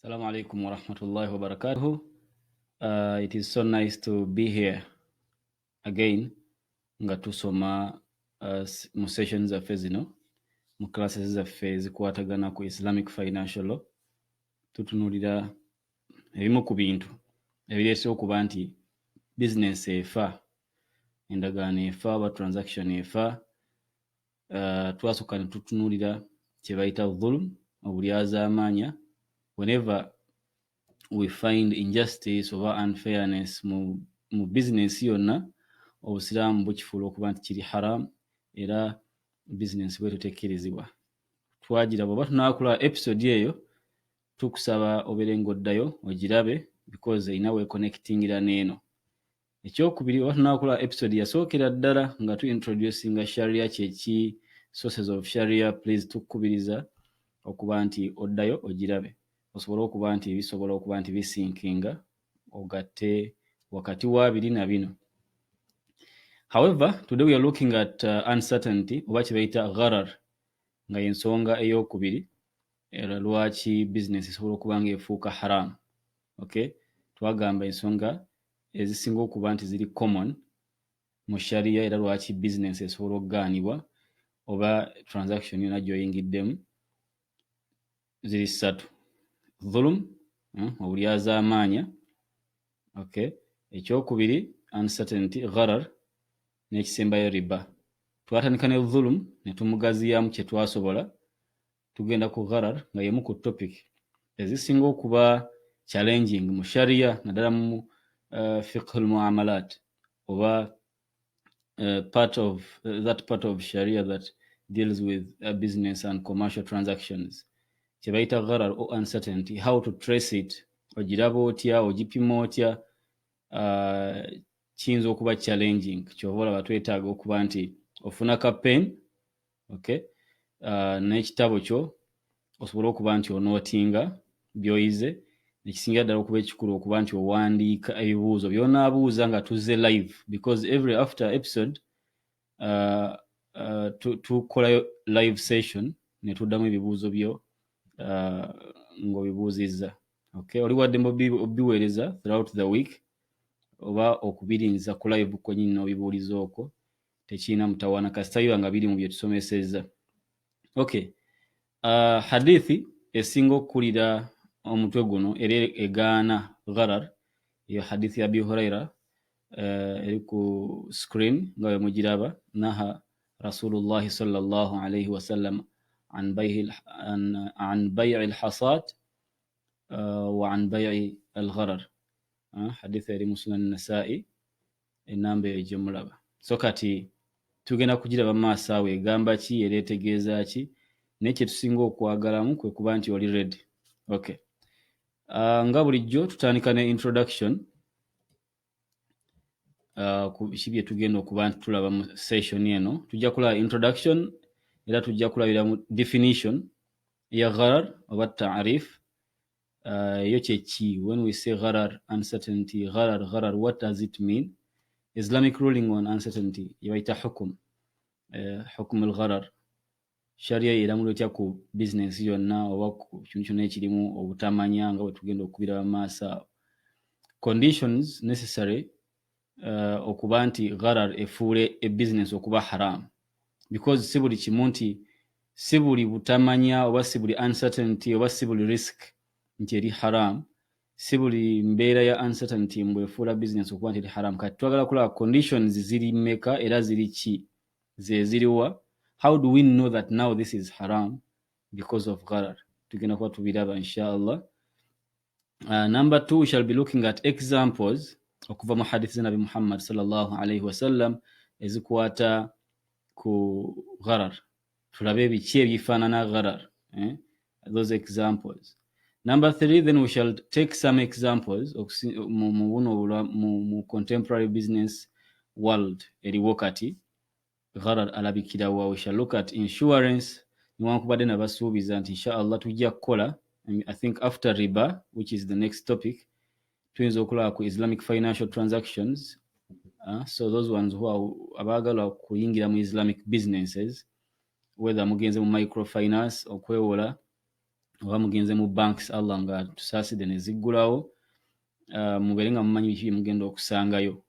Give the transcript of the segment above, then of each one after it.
Assalamu alaikum wa rahmatullahi wa barakatuh. It is so nice to be here again nga tusoma mu sessions zaffe zino mu classes zaffe zikwatagana ku Islamic Financial Law. Tutunulira ebimu ku bintu ebireese okuba nti business efa, endagaano efa oba transaction efa. Twasooka ne tutunulira kye bayita dhulm, obulyazaamaanya. Whenever we find injustice or unfairness mu business yonna, obusiraamu bukifuula okuba nti kiri haram era business bwe tutekkirizibwa. Twagira bw'oba tunaakola episode eyo tukusaba obeere ng'oddayo ogirabe because erina weeconnectingira n'eno. Ekyokubiri, bw'oba tunaakola episode yasookera ddala nga tuintroducinga sharia kyeki, sources of sharia, please tukubiriza okuba nti oddayo ogirabe osobola okuba nti bisobola okuba nti bisinkinga ogatte wakati wa biri na bino. However, today we are looking at uncertainty oba kye bayita GHARAR nga y'ensonga ey'okubiri era lwaki business esobola okuba ng'efuuka haram. Okay? Twagamba ensonga ezisinga okuba nti ziri common mu sharia era lwaki business esobola okugaanibwa oba transaction yonna gy'oyingiddemu ziri ssatu. Dhulum, obulyazaamaanya. Okay. Ekyokubiri uncertainty, gharar, n'ekisembayo riba. Twatandika ne dhulum ne tumugaziyaamu kye twasobola, tugenda ku gharar nga y'emu ku topic ezisinga okuba challenging mu sharia naddala mu fiqh al-muamalat oba part of sharia that deals with business and commercial transactions. Kye bayita gharar or uncertainty, how to trace it, ogiraba otya, ogipima otya, kiyinza okuba challenging. Kyova olaba twetaaga okuba nti ofuna ka pen, okay, n'ekitabo kyo osobola okuba nti onootinga by'oyize, nekisingira ddala okuba ekikulu okuba nti owandiika ebibuuzo by'onaabuuza nga tuzze live because every after episode tukolayo live session ne tuddamu ebibuuzo byo ng'obibuuzizza. Okay, oli wadde obiweereza throughout the week oba okubirinza ku live kwennyini n'obibuuliza okwo tekirina mutawaana kasita biba nga biri mu bye tusomesezza. Okay, hadithi esinga okukulira omutwe guno era egaana gharar eyo hadithi ya Abi Huraira eri ku screen nga bwe mugiraba. Naha Rasulullahi sallallahu alayhi wa sallam عن بيع الحصاد وعن بيع الغرر. حديث مسلم النسائي enamba eyo gye mulaba. So kati tugenda kugiraba maaso awo egamba ki era etegeeza ki nekye tusinga okwagalamu kwe kuba nti oli ready. Okay. Nga bulijjo tutandika ne introduction ku biki bye tugenda okuba nti tulaba mu session eno. Tujja kulaba introduction era tujja kulabira mu definition ya gharar oba ta'rif. Yo kyeki, when we say gharar, uncertainty, gharar, what does it mean? Islamic ruling on uncertainty yabayita hukum, hukum al-gharar. Sharia eramulo etya ku business yonna oba ku kintu kyonna ekirimu obutamanya nga bwe tugenda okubira maaso awo. Conditions necessary okuba nti gharar efuule e business okuba haram. Because si buli kimu nti si buli butamanya oba si buli uncertainty oba si buli risk nti eri haram, si buli mbeera ya uncertainty mbwefuula business okuba nti eri haram. Kati twagala kulaba conditions ziri mmeka era ziri ki, ze ziriwa. How do we know that now this is haram because of gharar? Tugenda kuba tubiraba inshallah. Number 2, we shall be looking at examples okuva mu hadith za Nabi Muhammad sallallahu alayhi wa sallam ezikwata ku gharar. Tulabe biki ebifaanana gharar, those examples. Number 3, then we shall take some examples mu contemporary business world eriwo kati gharar alabikirawa. We shall look at insurance niwankubadde nabasuubiza nti inshallah tujja kukola I think after riba, which is the next topic, tuyinza okulaba ku Islamic financial transactions. So those ones who are abagala kuyingira mu Islamic businesses, whether mugenze mu microfinance okwewola oba mugenze mu banks Allah nga tusaasidde ne ziggulawo, mubeere nga mumanyi biki mugenda okusangayo.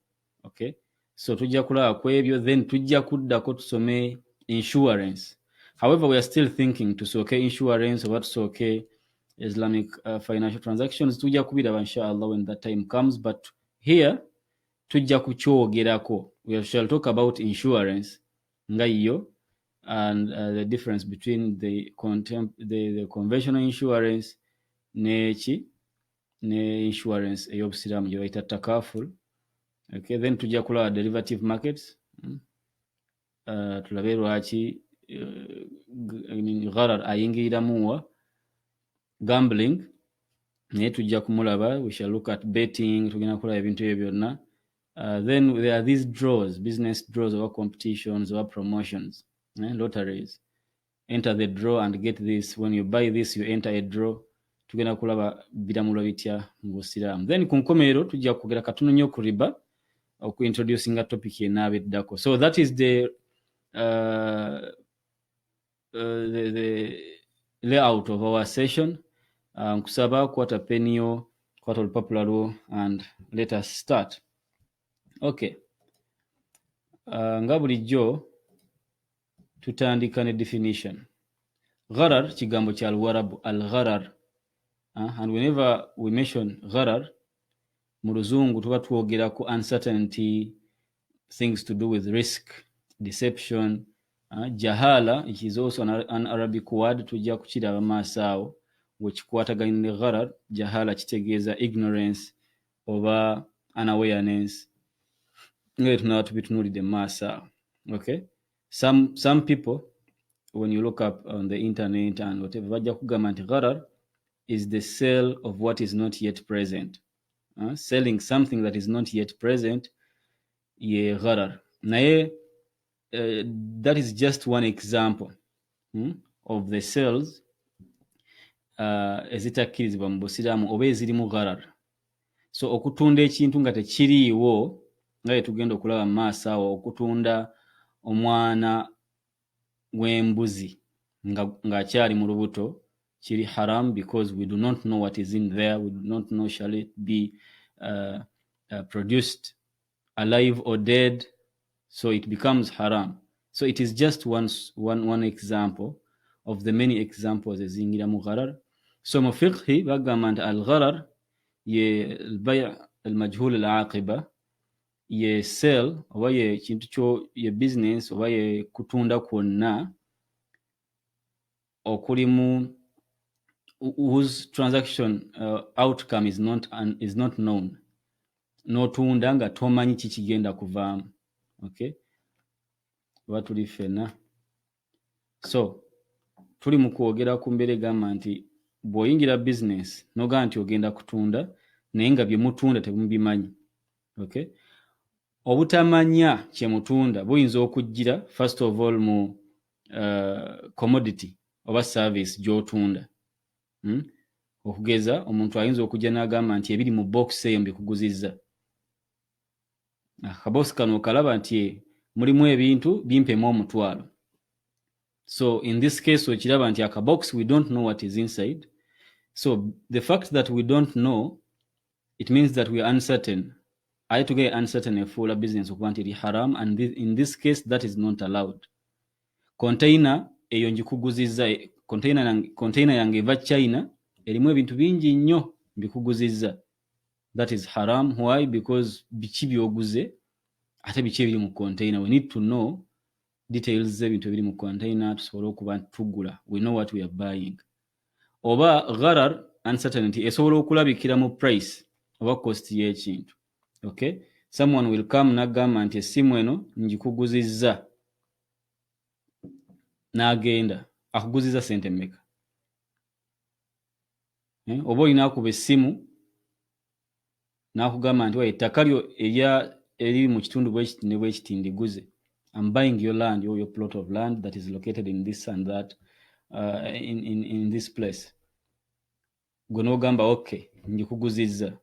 Okay, so tujja kulaba ku ebyo, then tujja kuddako tusome insurance. However, we are still thinking tusooke insurance oba tusooke Islamic financial transactions. Tujja kubiraba inshallah when that time comes, but here tujja kukyogerako. We shall talk about insurance nga yo and the difference between the conventional insurance ne insurance ey'obusiraamu gye bayita takaful. Okay, then tujja kulaba derivative markets. Tulabe lwaki gharar ayingiriramuwa gambling, naye tujja kumulaba. We shall look at betting, tugenda kulaba ebintu ebyo byonna. Then there are these draws, business draws or competitions or promotions, lotteries. Enter the draw and get this. When you buy this, you enter a draw. Tugenda kulaba biramulwa bitya mu busiraamu. Then ku nkomerero tujja kugera katono nnyo ku riba, okuintroducinga topic yenaabeddako. So that is the layout of our session. Nkusaba kwata penio, kwata olupapula lwo and let us start. Okay, nga bulijjo tutandika ne definition. Gharar kigambo kya Luwarabu, al-gharar. And whenever we mention gharar mu Luzungu tuba twogera ku uncertainty, things to do with risk, deception. Jahala, it is also an Arabic word, tujja kukiraba maaso awo wekikwataganya ne gharar. Jahala kitegeeza ignorance oba unawareness, nga tunaba tubitunuulidde maaso awo. Okay, some people when you look up on the internet and whatever bajja kugamba nti gharar is the sale of what is not yet present. Selling something that is not yet present, ye gharar. Naye that is just one example of the sales ezitakkirizibwa mu busiraamu oba ezirimu gharar. So okutunda ekintu nga tekiriiwo, nga tugenda okulaba mu maaso awo, okutunda omwana w'embuzi ng'akyali mu lubuto kiri haram, because we do not know what is in there. We do not know shall it be produced alive or dead, so it becomes haram. So it is just one example of the many examples ezingira mu gharar. So mu fiqhi bagamba nti al-gharar ye al-bay' al-majhul al-aqiba, ye sell oba ye kintu kyo, ye business oba ye kutunda kwonna okulimu whose transaction outcome is not known. N'otunda nga tomanyi kikigenda kuvaamu. Okay, oba tuli ffenna. So tuli mu kwogera ku mbeera egamba nti bw'oyingira business n'ogamba nti ogenda kutunda naye nga bye mutunda temubimanyi. Okay, obutamanya kye mutunda buyinza okujjira first of all mu commodity oba service gy'otunda. Okugeza omuntu ayinza okujja n'agamba nti ebiri mu box eyo mbikuguzizza. Akabox kano okalaba nti mulimu ebintu bimpemu $1,000. So in this case okiraba nti akabox we don't know what is inside. So the fact that we don't know, it means that we are uncertain. Ate tugere uncertain efuula business okuba nti eri haram, and in this case that is not allowed. Container eyo njikuguzizza, container yange eva China erimu ebintu bingi nnyo mbikuguzizza. That is haram. Why? Because biki byoguze ate biki ebiri mu container. We need to know details z'ebintu ebiri mu container tusobole okuba tugula. We know what we are buying. Oba gharar, uncertainty, esobola okulabikira mu price oba cost y'ekintu. Okay, someone will come n'agamba nti essimu eno njikuguzizza, n'agenda akuguzizza sente mmeka? Oba olina akuba essimu n'akugamba nti ettaka lyo eri mu kitundu bwekiti ne bwekiti ndiguze. I'm buying your land or your plot of land that is located in this and that in this place. Gwe n'ogamba okay njikuguzizza.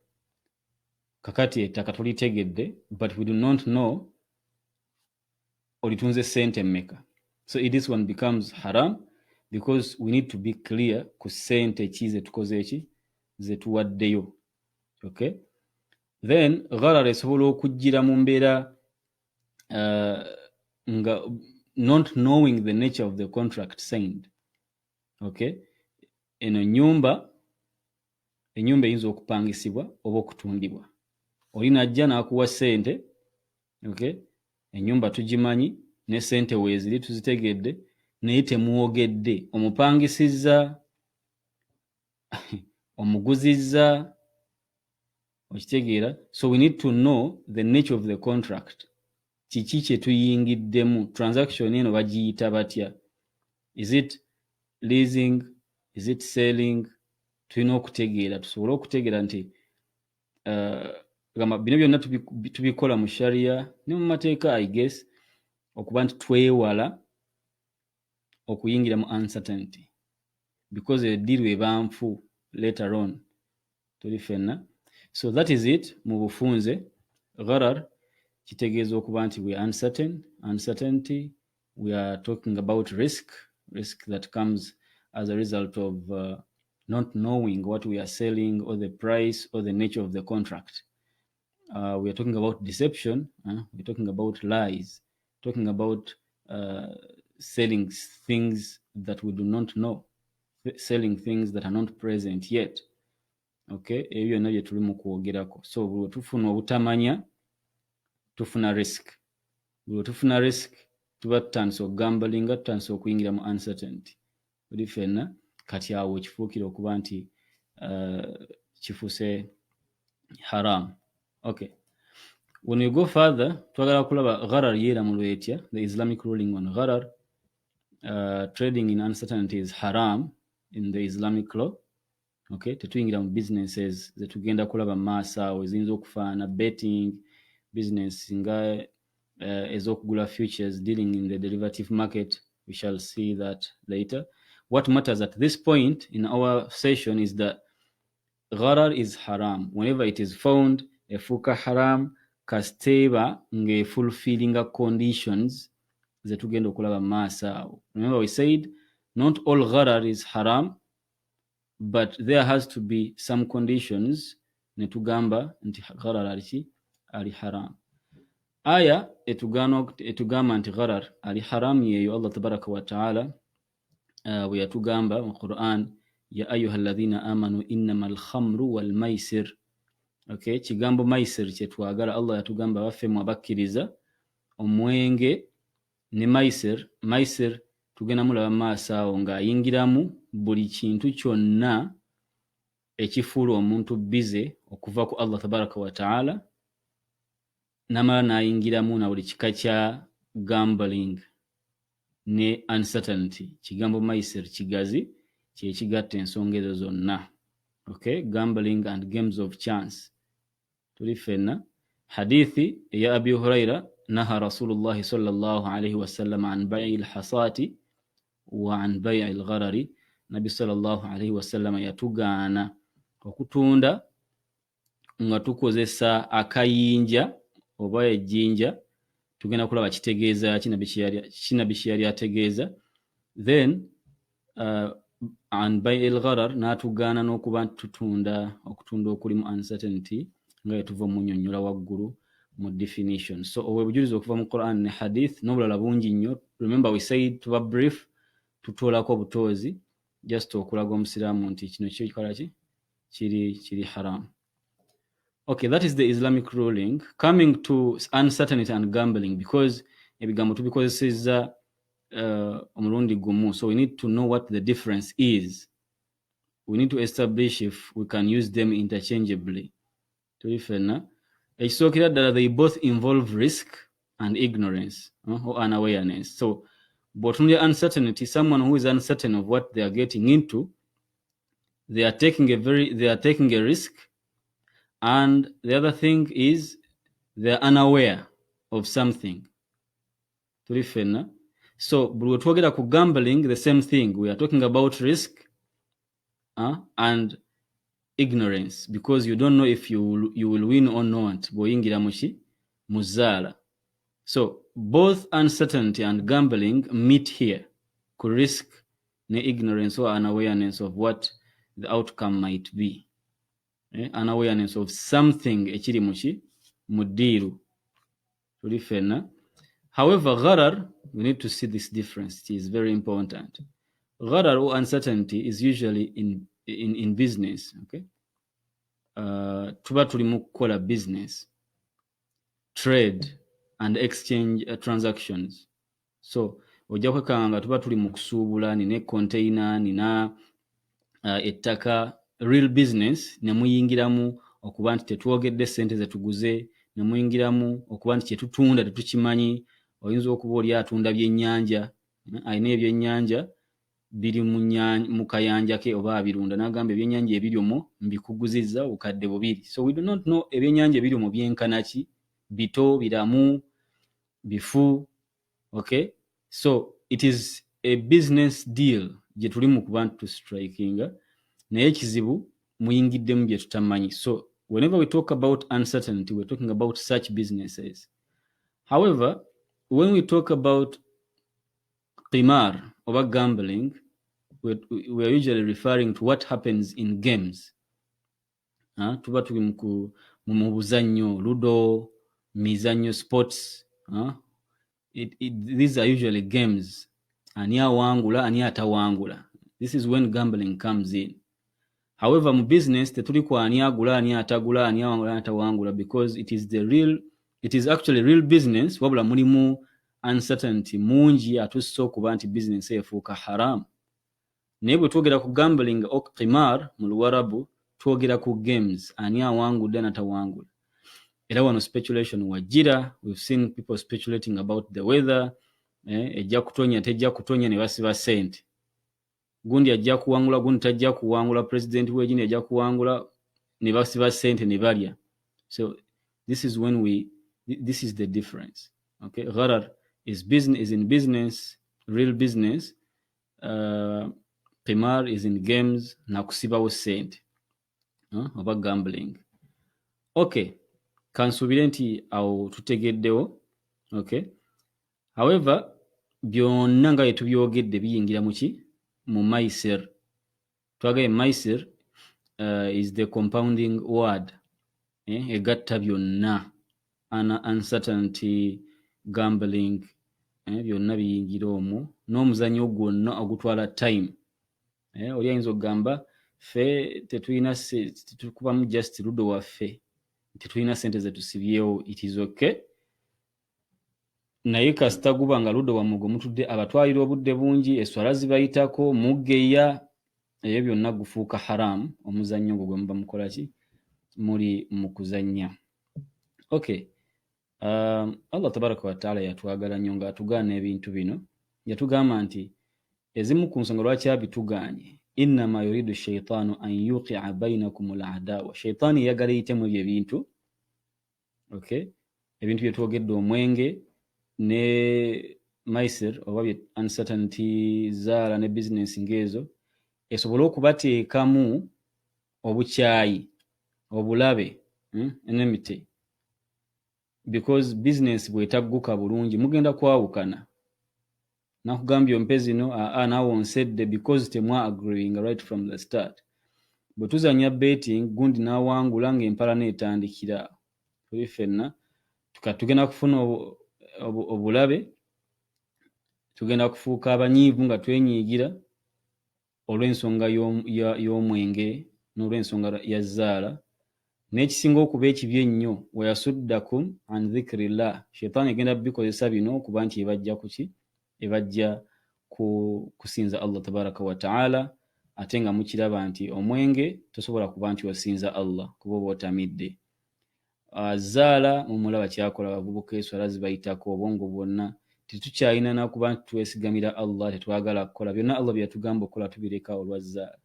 Kakati ettaka tulitegedde, but we do not know olitunze sente mmeka. So this one becomes haram because we need to be clear ku ssente ki zetukoze eki zetuwaddeyo. Okay, then gharar esobola okujjira mu mbeera nga not knowing the nature of the contract signed. Okay, eno enyumba eyinza okupangisibwa oba okutundibwa. Oli najja n'akuwa ssente, okay, ennyumba tugimanyi ne ssente weeziri tuzitegedde, naye temuwogedde, omupangisizza omuguzizza, okitegeera. So we need to know the nature of the contract. Kiki kye tuyingiddemu, transaction eno bagiyita batya? Is it leasing? Is it selling? Tulina okutegeera, tusobole okutegeera nti bino byonna tubikola mu sharia ne mu mateeka, I guess, okuba nti twewala okuyingira mu uncertainty, because eddiru eba nfu later on, tuli ffenna. So that is it mu bufunze. Gharar kitegeeza okuba nti we are uncertain. Uncertainty, we are talking about risk that comes as a result of not knowing what we are selling or the price or the nature of the contract. We are talking about deception, we're talking about lies, talking about selling things that we do not know, selling things that are not present yet. Okay, ebyo byonna bye tuli mu kwogerako. So bwe tufuna obutamanya tufuna risk. Bwe tufuna risk tuba tutandise okugambalinga, tutandise okuyingira mu uncertainty. Buli ffenna kati awo kifuukira okuba nti kifuuse haram. Okay, when we go further, twagala kulaba gharar yeeramu etya, the Islamic ruling on gharar. Trading in uncertainty is haram in the Islamic law. Okay, tetuyingira mu businesses zetugenda kulaba maaso awo eziyinza okufaana betting business nga ez'okugula futures, dealing in the derivative market. We shall see that later. What matters at this point in our session is that gharar is haram. Whenever it is found, efuuka haram kasiteeba ng'efulfillinga conditions zetugenda okulaba maaso awo. Remember we said not all gharar is haram, but there has to be some conditions netugamba nti gharar ali haram. Aya etugamba nti gharar ali haram yeyo Allah tabaraka wa ta'ala we yatugamba mu Quran, ya ayuha alladhina amanu innamal khamru wal maisir. Okay, kigambo maisir kyetwagala. Allah yatugamba baffe mu abakkiriza omwenge ne maisir tugenda mulaba maaso awo ng'ayingiramu buli kintu kyonna ekifuula omuntu bize okuva ku Allah tabaraka wa ta'ala, namala n'ayingiramu na buli kika kya gambling ne uncertainty. Kigambo maisir kigazi kyekigatta ensonga ezo zonna. Okay, gambling and games of chance. Tuli ffenna hadithi ya Abi Huraira, naha Rasulullah sallallahu alayhi wa sallam an bay'i al-hasati wa an bay'i al-gharari. Nabi sallallahu alayhi wa sallam yatugaana okutunda nga tukozesa akayinja oba ejjinja. Tugenda kulaba kitegeeza kinabi kyeyali ategeeza. Then an bay'i al-gharar n'atugaana n'okuba okutunda okulimu uncertainty nga etuva mu nnyonnyola waggulu mu definition. So obwebujulizi okuva mu Quran ne hadith n'obulala bungi nnyo. Remember we said tuba brief, tutoolako obutoozi just okulaga omusiraamu nti kino kiri haram. Okay, that is the Islamic ruling. Coming to uncertainty and gambling, because ebigambo tubikozesezza omulundi gumu, so we need to know what the difference is. We need to establish if we can use them interchangeably. Ekisookera ddala, they both involve risk and ignorance or unawareness. So bw'otunuulira uncertainty, someone who is uncertain of what they are getting into, they are taking a risk, and the other thing is they are unaware of something. So bwe twogera ku gambling, the same thing. We are talking about risk and ignorance, because you don't know if you will win or not bw'oyingira mu zzaala. So both uncertainty and gambling meet here ku risk ne ignorance or unawareness of what the outcome might be. Unawareness of something ekiri mu deal tuli fenna. However, gharar, we need to see this difference. It is very important. Gharar or uncertainty is usually in business. Okay, tuba tuli mu kukola business, trade and exchange transactions. So ojja kwekanga nga tuba tuli mu kusuubula, nina container, nina ettaka, real business, ne muyingiramu okuba nti tetwogedde ssente ze tuguze, ne muyingiramu okuba nti kye tutunda tetukimanyi. Oyinza okuba oli atunda byennyanja, alina ebyennyanja biri mu kayanja ke oba abirunda, n'agamba ebyennyanja ebiri omwo mbikuguzizza obukadde 2. So we do not know ebyennyanja ebiri omwo byenkana ki, bito, biramu, bifu. Okay, so it is a business deal gye tuli mu kuba nti tustrikinga, naye ekizibu muyingiddemu bye tutamanyi. So whenever we talk about uncertainty, we're talking about such businesses. However, when we talk about qimar or gambling, we're usually referring to what happens in games. Tuba tuli mu buzannyo, ludo, mizannyo, sports. These are usually games. Ani awangula, ani atawangula. This is when gambling comes in. However, mu business tetuli kwa ani agula, ani atagula, ani awangula, ani atawangula, because it is actually real business. Wabula mulimu uncertainty mungi atusso okuba nti business efuuka haram. Naye bwe twogera ku gambling o qimar mu Luwarabu, twogera ku games, ani awangudde, ani atawangula. Era wano speculation wajira. We've seen people speculating about the weather. Ejja kutonya, tejja kutonya, ne basiba sente. Gundi ajja kuwangula, gundi tajja kuwangula, president w'egini ajja kuwangula, ne basiba sente ne balya. So this is this is the difference. Okay, gharar is in business, real business. Qimar is in games, na kusibawo sente, oba gambling. Okay, kansubire nti awo tutegeddewo. Okay, however, byonna nga tubyogedde biyingira mu maisir. Twagaye maisir is the compounding word. Egatta byonna, uncertainty, gambling, byonna biyingira omwo, n'omuzannyo gwonna ogutwala time. Oli ayinza okugamba ffe tetukubamu just ludo waffe, tetulina sente ze tusibyewo. It is okay. Naye kasita guba nga ludo wammwe gwe mutudde abatwalira obudde bungi, eswala zibayitako, muggeya, ebyo byonna gufuuka haramu. Omuzannyo gwe muba mukola ki? Muli mu kuzannya. Okay. Allah tabaraka wa taala yatwagala nnyo nga atugaana ebintu bino. Yatugamba nti ezimu ku nsonga lwaki abitugaanye, innama yuridu shaitaanu an yuqi'a bainakum al-adawa. Shaitaani yagala eyitemu ebyo ebintu. Okay, ebintu bye twogedde, omwenge ne maisir oba bye uncertainty, zaala ne business ngezo, esobole okubateekamu obukyayi, obulabe, enmity. Because business bwetagguka bulungi mugenda kwawukana. Nakugambye ompe zino, naawe onsedde, because temwa agreeing right from the start. Bwe tuzanya betting, gundi n'awangula ng'empala neetandikira. Tuli ffenna tugenda kufuna obulabe, tugenda kufuuka abanyiivu nga twenyiigira olw'ensonga y'omwenge n'olw'ensonga ya zaala. N'ekisinga okuba ekibi ennyo, wayasuddakum an dhikrillah. Shaitaani egenda bikozesa bino okuba nti ebajja kusinza Allah tabaraka wa ta'ala, ate nga mukiraba nti omwenge tosobola kuba nti wasinza Allah kuba oba otamidde. Zaala mumulaba kyakola abavubuka, eswala zibayitako, obwongo bwonna tetukyalina nakuba nti twesigamira Allah, tetwagala kukola byonna Allah byatugamba okukola tubireka olwa zaala.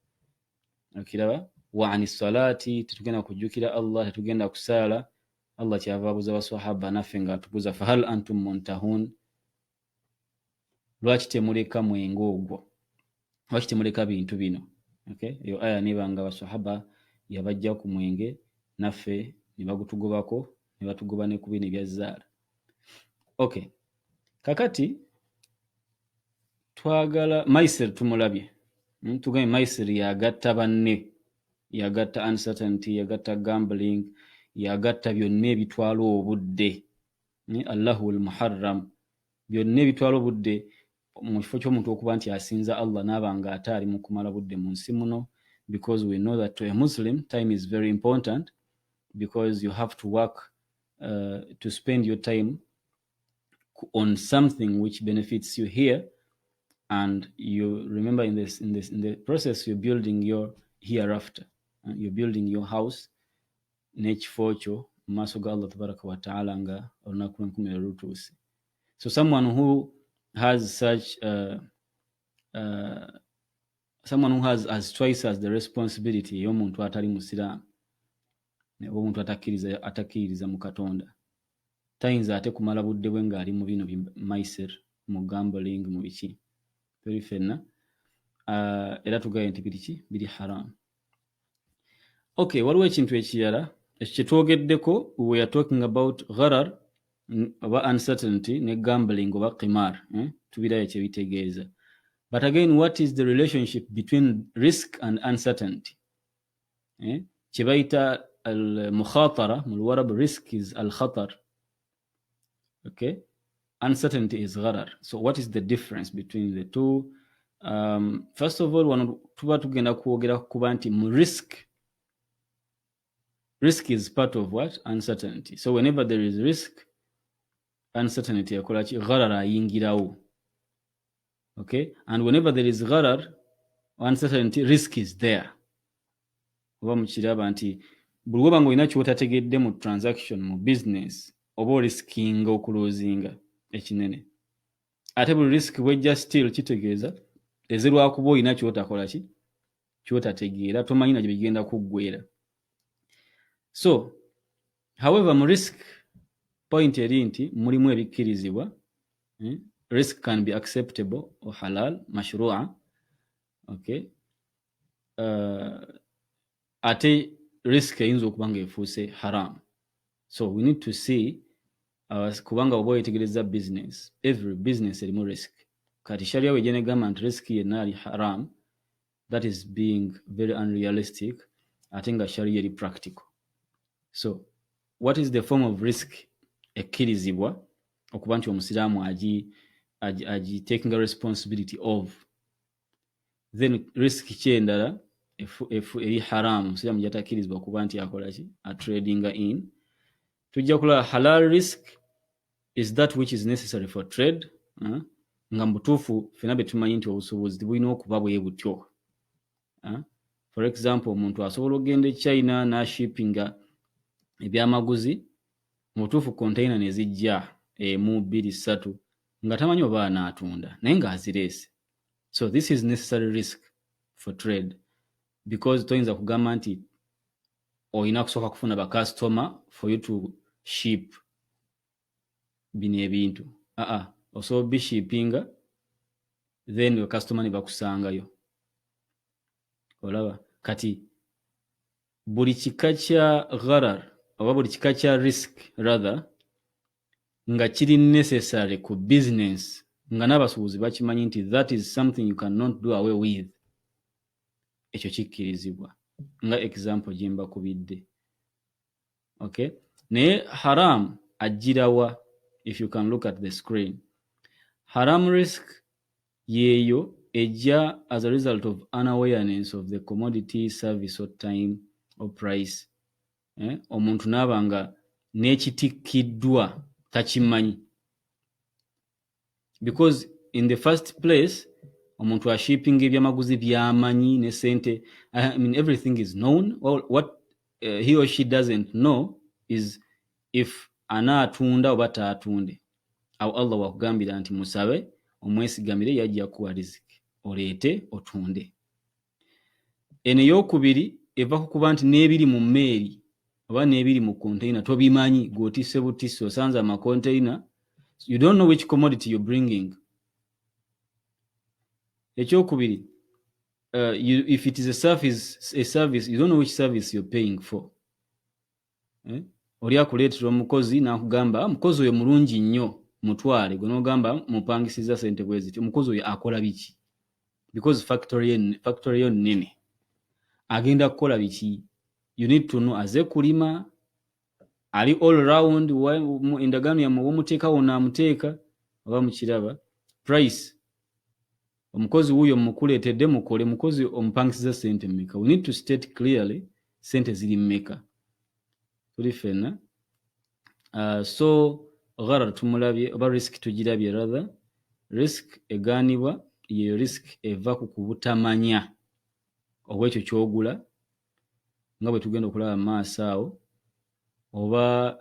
Okiraba? Wa anis salati, tetugenda kujjukira Allah, tetugenda kusaala. Allah kyava abuza baswahaba naffe nga atubuza fahal antum muntahun. Lwaki temuleka mwenge ogwo? Lwaki temuleka bintu bino? Okay, eyo aya nebanga baswahaba yabajja ku mwenge, naffe ne bagutugobako, ne batugoba ne ku bino ebya zaala. Okay, kakati twagala maisir tumulabye. Tugambe Maisiri yagatta banne, yagatta uncertainty, yagatta gambling, yagatta byonna ebitwala obudde. Allahul Muharram, byonna ebitwala obudde mu kifo ky'omuntu okuba nti asinza Allah n'aba nga ate ali mu kumala budde mu nsi muno, because we know that to a Muslim time is very important, because you have to work to spend your time on something which benefits you here, and you remember in the process you're building your hereafter, you're building your house n'ekifo kyo mu maaso ga Allah tabaraka wa ta'ala nga olunaku lw'enkomerero lutuuse. So someone who has such someone who has twice as the responsibility y'omuntu atali musiraamu, omuntu atakkiririza mu Katonda, tayinza ate kumala budde bwe ng'ali mu bino Maisir, mu gambling, mu biki biri ffenna era tugaye nti biri haram. Okay, waliwo ekintu ekirala ekyo kyetwogeddeko, we are talking about gharar oba uncertainty ne gambling oba qimar, tubirayo kyebitegeeza. But again, what is the relationship between risk and uncertainty? Kyebayita al-mukhatara mu Luwarabu, risk is al-khatar, okay, uncertainty is gharar. So what is the difference between the two? First of all, wano tuba tugenda kwogera kuba nti mu risk is part of what? Uncertainty. So whenever there is risk, uncertainty yakola ki? Gharar ayingirawo. Okay? And whenever there is gharar, uncertainty, risk is there. Oba mukiraba nti buli woba ng'olina ky'otategedde mu transaction, mu business, oba oriskinga okuloozinga ekinene. Ate buli risk bwejja still kitegeeza eze lwakuba olina ky'otakola ki? Ky'otategeera, tomanyi na gye bigenda kuggweera. So, however, mu risk point eri nti mulimu ebikkirizibwa. Risk can be acceptable or halal, mashrua. Okay. Ate risk eyinza okuba nga efuuse haram. So we need to see kubanga oba wetegereza business, every business erimu risk. Kati sharia wejja negamba nti risk yenna ali haram, that is being very unrealistic. Ate nga sharia eri practical. So what is the form of risk ekkirizibwa okuba nti omusiraamu agi taking a responsibility of? Then risk kyendala eri haram omusiraamu gyatakkirizibwa okuba nti akola ki? A trading in. Tujja kulaba halal risk is that which is necessary for trade. Nga mbutuufu fena be tumanyi nti obusuubuzi tebulina okuba bwe butyo. For example, omuntu asobola okugenda e China n'ashippinga ebyamaguzi, mutuufu container ne zijja 1, 2, 3 nga tamanyi oba anaatunda naye ng'azireese. So this is necessary risk for trade, because toyinza kugamba nti olina kusooka kufuna ba customer for you to ship bino ebintu. Osobola bishippinga then the customer ne bakusangayo. Olaba kati buli kika kya gharar oba buli kika kya risk rather nga kiri necessary ku business, nga n'abasuubuzi bakimanyi nti that is something you cannot do away with, ekyo kikkirizibwa nga example gye mbakubidde. Okay? Naye haram ajjirawa? If you can look at the screen, haram risk yeeyo ejja as a result of unawareness of the commodity, service or time or price. Omuntu n'aba nga n'ekitikkiddwa takimanyi, because in the first place omuntu ashipping ebyamaguzi byamanyi ne sente. I mean everything is known. Well, what he or she doesn't know is if anaatunda oba taatunde. Awo Allah wakugambira nti musabe omwesigamire yajja kuwa riziki oleete otunde. Eno ey'okubiri eva ku kuba nti n'ebiri mu mmeeri oba n'ebiri mu container tobimanyi, gw'otisse butisse osanze amacontainer, you don't know which commodity you're bringing. Ekyokubiri, if it is a service, you don't know which service you're paying for. Oli akuleetera omukozi n'akugamba mukozi oyo mulungi nnyo mutwale, gwe n'ogamba mupangisiza sente bwe ziti, omukozi oyo akola biki? because factory yo nnene agenda kukola biki. You need to know aze kulima ali all round endagaano yammwe omuteeka wonna amuteeka oba mukiraba price omukozi wuuyo mukuleetedde mukole mukozi omupangisiza sente mmeka. We need to state clearly sente ziri mmeka tuli ffenna. So gharar tumulabye oba risk tugirabye rather. Risk egaanibwa ye risk eva ku kubutamanya obwekyo kyogula nga bwe tugenda okulaba maaso awo, oba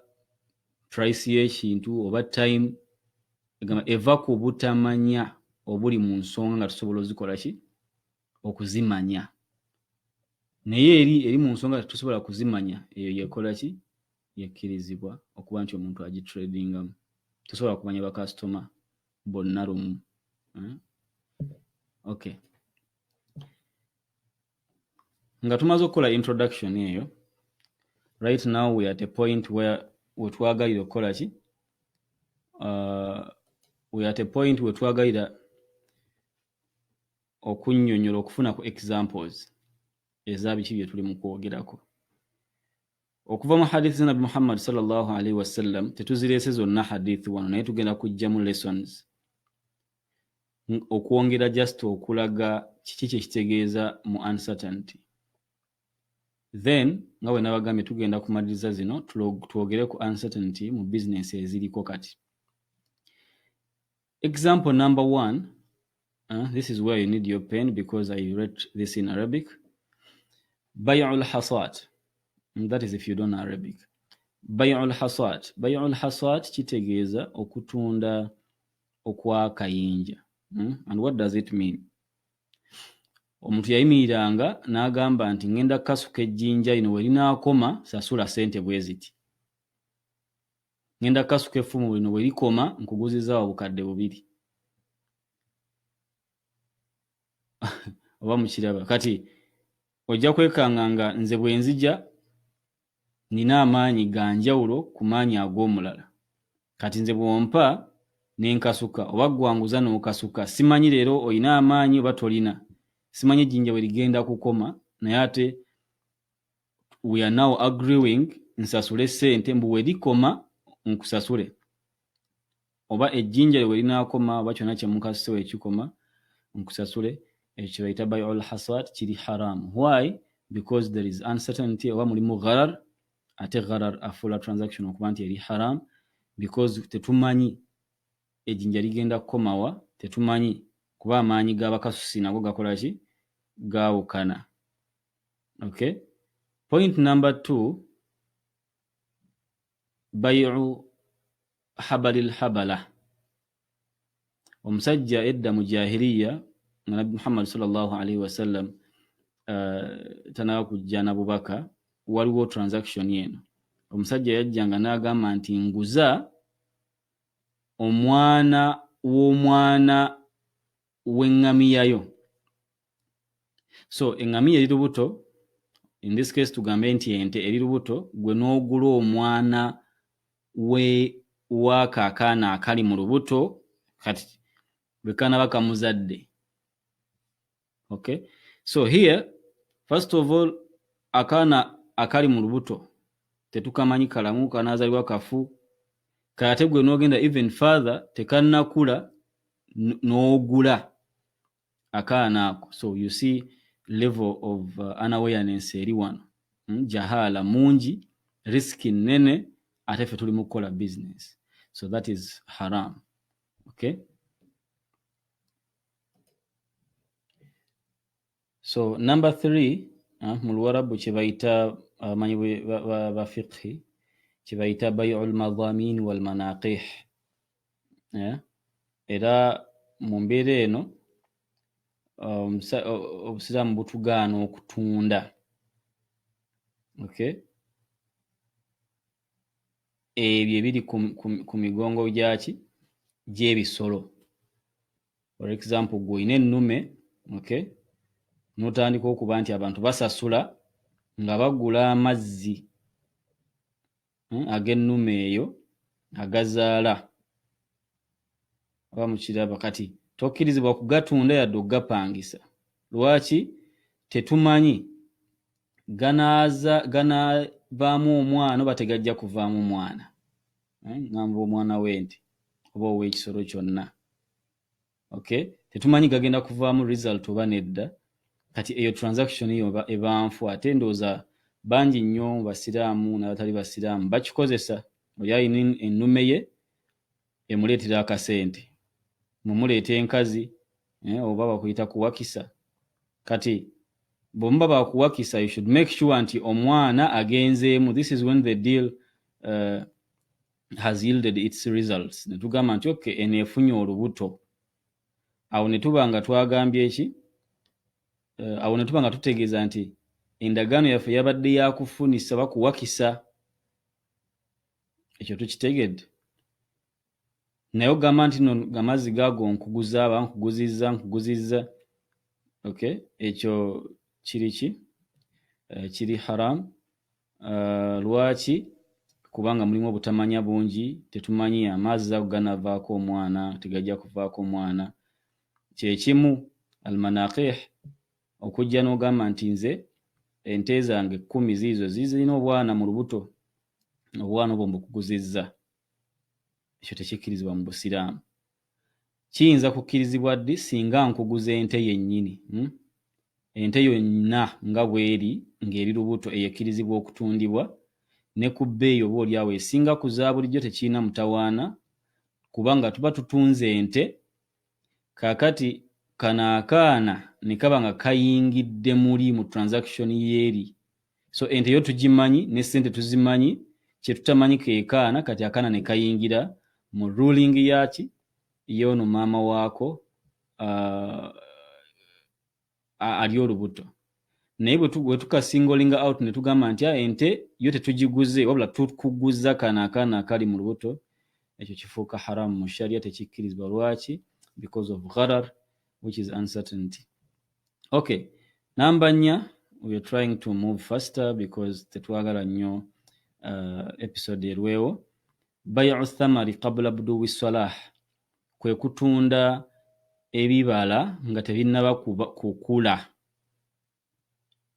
price y'ekintu oba time eva ku butamanya obuli mu nsonga nga tusobola ozikola ki okuzimanya. Naye eri mu nsonga tusobola kuzimanya eyo yekola ki yekkirizibwa okuba nti omuntu agitradingamu. Tusobola kumanya bakasitoma bonna lumu. Okay. Nga tumaze okukola introduction eyo, right now we are at a point where wetwagalira okukola ki we are at a point wetwagalira okunnyonnyola okufuna ku examples eza biki bye tuli mu kwogerako. Okuva mu hadithi za Nabi Muhammad sallallahu alaihi wasallam tetuzireese zonna hadithi wano, naye tugenda kujjamu lessons okwongera just okulaga kiki kye kitegeeza mu uncertainty. Then nga bwe nabagambye tugenda kumaliriza zino twogere ku uncertainty mu business eziriko kati. Example number 1, this is where you need your pen because I read this in Arabic. Bay'ul hasad. That is if you don't know Arabic. Bay'ul hasad. Bay'ul hasad kitegeeza okutunda okwakayinja. And what does it mean? Omuntu yayimiriranga n'agamba nti ngenda kasuka ejjinja lino we linaakoma sasula sente bwe ziti. Ngenda kasuka effumu lino we likoma nkuguzizza obukadde 2. Oba mukiraba kati ojja kwekanga nga nze bwe nzija nina amaanyi ga njawulo ku maanyi ag'omulala. Kati nze bw'ompa n'enkasuka oba gwanguza n'okasuka simanyi leero olina amaanyi oba tolina. Simanyi ejjinja we ligenda kukoma, naye ate we are now agreeing nsasule sente mbu we likoma nkusasule. Oba ejjinja we linaakoma oba kyonna kye mukasuse we kikoma nkusasule. Ekyo bayita bay'ul hasad kiri haram. Why? Because there is uncertainty oba mulimu gharar, ate gharar afuula transaction okuba nti eri haram because tetumanyi ejjinja ligenda kukomawa, tetumanyi kuba amaanyi g'abakasusi nago gakola ki gaawukana. Okay. Point number 2, bay'u habalil habala. Omusajja edda mu jahiliya nga Nabi Muhammad sallallahu alaihi wasallam tanaba kujja na bubaka, waliwo transaction yeno. Omusajja yajjanga n'agamba nti nguza omwana w'omwana w'eŋŋamiyayo. So eŋŋamiya eri lubuto, in this case tugambe nti ente eri lubuto, gwe n'ogula omwana w'akaakaana akali mu lubuto kati bwe kaanaba kamuzadde. Okay. So here, first of all, akaana akali mu lubuto tetukamanyi kalamu kanaazalibwa kafu. Kate gwe n'ogenda even further tekannakula n'ogula akaana ako. So you see level of unawareness eri wano. Jahala mungi, risk nene, ate ffe tuli mu kukola business. So that is haram. Okay. So number 3, mu Luwarabu kye bayita abamanyi ba fiqhi kye bayita bay'ul madhamin wal manaqih. Era mu mbeera eno obusiraamu butugaana okutunda. Okay. Ebyo ebiri ku migongo gyaki gy'ebisolo. For example, gwe olina ennume, okay, n'otandika okuba nti abantu basasula nga bagula amazzi ag'ennume eyo agazaala. Oba mukiraba kati tokkirizibwa kugatunda yadde okugapangisa. Lwaki? Tetumanyi ganaavaamu omwana oba tegajja kuvaamu mwana. Ngamba omwana w'ente oba ow'ekisolo kyonna. Okay? Tetumanyi gagenda kuvaamu result oba nedda. Kati eyo transaction yo eba nfu. Ate ndowooza bangi nnyo mu basiraamu n'abatali basiraamu bakikozesa. Oli alina ennume ye emuleetera akasente. Mumuleeta enkazi oba bakuyita kuwakisa. Kati bw'omuba bakuwakisa, you should make sure nti omwana agenzeemu. This is when the deal has yielded its results. Ne tugamba nti okay, eno efunye olubuto. Awo ne tuba nga twagambye eki? Awo ne tuba nga tutegeeza nti endagaano yaffe yabadde yakufunisa bakuwakisa. Ekyo tukitegedde. Naye ogamba nti no amazzi gaago nkuguza aba nkuguzizza. Okay? Ekyo kiri ki? Kiri haram. Lwaki? Kubanga mulimu obutamanya bungi. Tetumanyi amazzi ago ganavaako omwana, tegajja kuvaako omwana. Kyekimu almanaqih, okujja n'ogamba nti nze ente zange 10 ziizo zirina obwana mu lubuto, obwana obwo mbukuguzizza. Ekyo tekikkirizibwa mu busiraamu. Kiyinza kukkirizibwa ddi singa nkuguza ente yennyini. Ente yonna nga bw'eri ng'eri lubuto eyekkirizibwa okutundibwa, ne ku bbeeyi oba oli awo esinga ku za bulijjo tekirina mutawaana, kubanga tuba tutunze ente, kaakati kano akaana ne kaba nga kayingidde muli mu transaction y'eri. So ente yo tugimanyi ne ssente tuzimanyi, kye tutamanyi ke kaana, kati akaana ne kayingira mu ruling yaki y'ono maama waako ali olubuto. Naye bwe tukasingolinga out ne tugamba nti ente yo tetugiguze wabula tukuguza kano akaana akali mu lubuto, ekyo kifuuka haramu mu sharia, tekikkirizibwa. Lwaki? Because of gharar, which is uncertainty. Okay, number 4, we are trying to move faster because tetwagala nnyo episode erwewo. Bay'u thamari qabla buduwi salah, kwe kutunda ebibala nga tebinnaba kukula.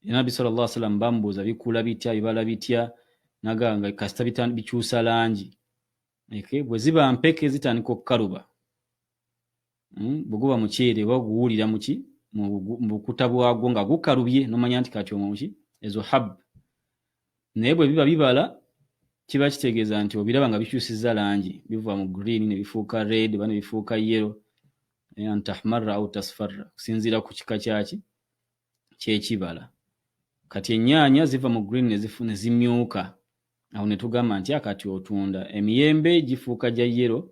Nabbi sallallahu alaihi wasallam bambuuza bikula bitya, bibala bitya, naganga kasita bikyusa langi. Okay, bwe ziba mpeke zitandika okukaluba. Bweguba muceere baguwulira muki mu bukuta bwagwo nga gukalubye, nomanya nti kati omuki ezo hab. Naye bwe biba bibala kiba kitegeeza nti obiraba nga bikyusizza langi, biva mu green ne bifuuka red, bane bifuuka yellow, antahmarra au tasfarra, kusinziira ku kika kyaki ky'ekibala. Kati ennyaanya ziva mu green ne zimyuka, awo ne tugamba nti akati otunda. Emiyembe gifuuka gya yellow,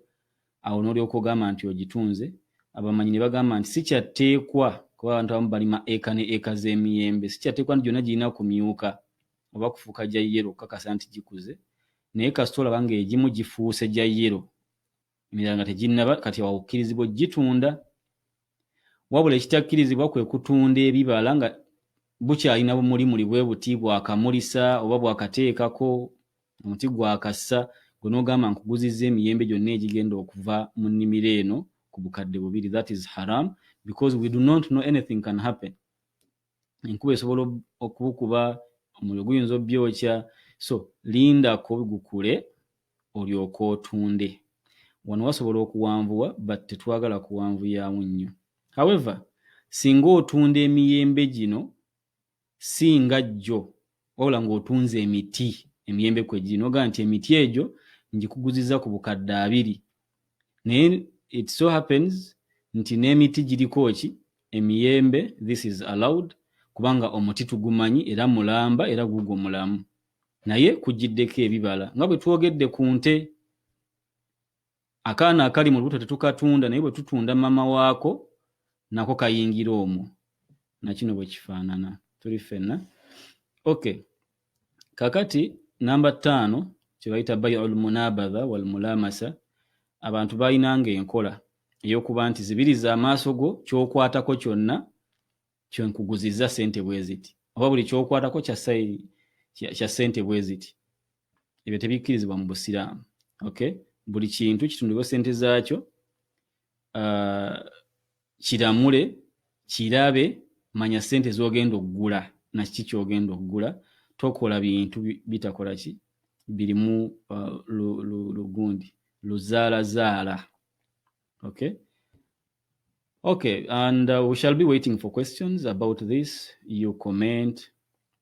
awo n'olyoka ogamba nti ogitunze. Abamanyi ne bagamba nti si kyatteekwa, kuba abantu abamu balima eka ne eka z'emiyembe, si kyatteekwa nti gyonna girina kumyuka oba kufuuka gya yellow kakasa nti gikuze. Naye kasita olaba ng'egimu gifuuse gya yellow, emirala nga teginnaba, kati awo okkirizibwa ogitunda. Wabula ekitakkirizibwa kwe kutunda ebibala nga bukyalina bumulimuli bwe buti, bwakamulisa oba bwakateekako, omuti gwakassa, gwe n'ogamba nkuguzizza emiyembe gyonna egigenda okuva mu nnimiro eno ku bukadde 2. That is haram because we do not know anything can happen. Enkuba esobola okubukuba, omuliro guyinza obyokya. So lindako bigukule olyoka otunde. Wano wasobola okuwanvuwa, but tetwagala kuwanvuyaamu nnyo. However, singa otunda emiyembe gino si nga jjo, wabula ng'otunze emiti, emiyembe kwe giri, n'ogamba nti emiti egyo ngikuguzizza ku bukadde 2. Naye it so happens nti n'emiti giriko ki emiyembe, this is allowed kubanga omuti tugumanyi era mulamba era gugwo mulamu. Naye kugiddeko ebibala nga bwe twogedde ku nte, akaana akali mu lubuto tetukatunda, naye bwe tutunda mama waako nako kayingira omwo. Nakino bwe kifaanana, tuli ffenna. Okay, kakati namba 5 kye bayita bay'ul munabadha wal mulamasa. Abantu balinanga enkola ey'okuba nti zibiriza amaaso go, ky'okwatako kyonna kyenkuguzizza ssente bwe ziti, oba buli ky'okwatako kya ssente bwe ziti. Ebyo tebikkirizibwa mu busiraamu. Okay, buli kintu kitundibwa ssente zaakyo. kiramule, kirabe, manya ssente z'ogenda okugula na kiki ky'ogenda okugula, tokola bintu bitakola ki birimu lugundi luzaalazaala. Okay, and we shall be waiting for questions about this. You comment,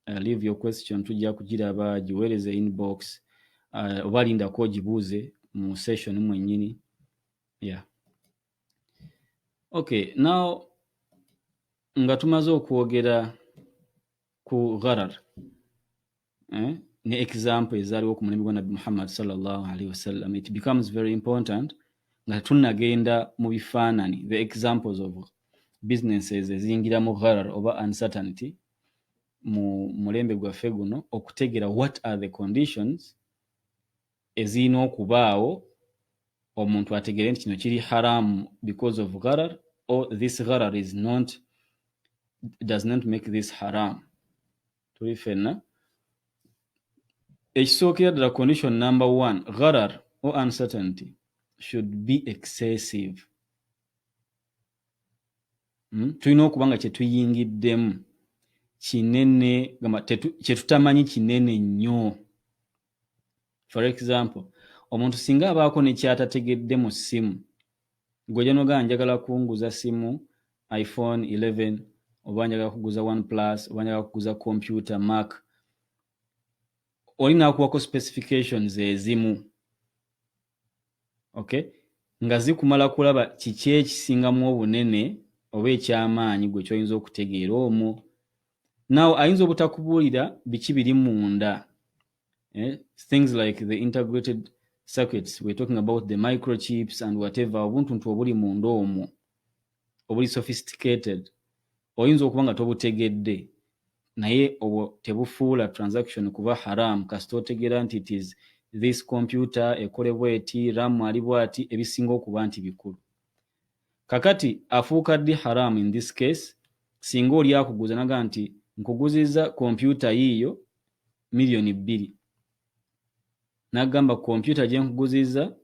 leave your question, tujja kugiraba, giweereze inbox, oba lindako ogibuuze mu session mwennyini. Yeah. Okay, now nga tumaze okwogera ku gharar, ne example ezaaliwo ku mulembe gwa Nabbi Muhammad sallallahu alaihi wasallam, it becomes very important nga tunnagenda mu bifaanani, the examples of businesses eziyingira mu gharar oba uncertainty mu mulembe gwaffe guno, okutegeera what are the conditions ezirina okubaawo omuntu ategeere nti kino kiri haramu because of gharar, or this gharar does not make this haram. Tuli fenna ekisookera ddala, condition number 1, gharar or uncertainty should be excessive. Tulina okuba nga kyetuyingiddemu kinene, kyetutamanyi kinene nnyo. For example, omuntu singa abaako ne kyatategedde mu ssimu, gwe janoga njagala kunguza simu iPhone 11 oba njagala kuguza OnePlus oba njagala kuguza computer Mac, olina akuwako specifications ezimu, nga zikumala kulaba kiki ekisingamu obunene oba ekyamaanyi gwe kyoyinza okutegeera omwo. Now ayinza obutakubuulira biki biri munda, things like the integrated circuits, we're talking about the microchips and whatever, obuntuntu obuli munda omwo obuli sophisticated, oyinza okuba nga tobutegedde, naye obwo tebufuula transaction kuba haram kasita otegeera nti it is this computer ekolebwa eti, RAM ali bwati, ebisinga okuba nti bikulu. Kakati afuuka ddi haram in this case singa oli akuguza naga nti nkuguziza computer yiyo $2,000,000, nagamba computer gye nkuguziza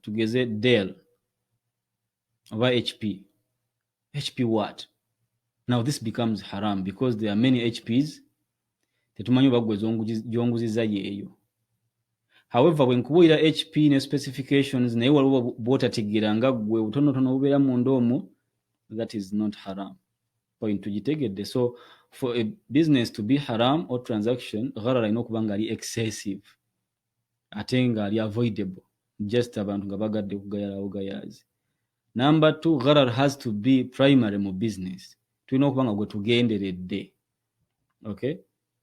tugeze Dell oba HP what? Now this becomes haram because there are many HPs, tetumanyi oba gwe gyonguziza yeeyo. However, bwe nkubuulira HP ne specifications naye waliwo bw'otategeera nga gwe butonotono bubeera munda omwo, that is not haram. Point tugitegedde. So for a business to be haram or transaction, gharar alina okuba nga ali excessive ate nga ali avoidable, just abantu nga bagadde kugayalawo gayazi. Number 2, gharar has to be primary mu business. Tulina okuba nga gwe tugenderedde.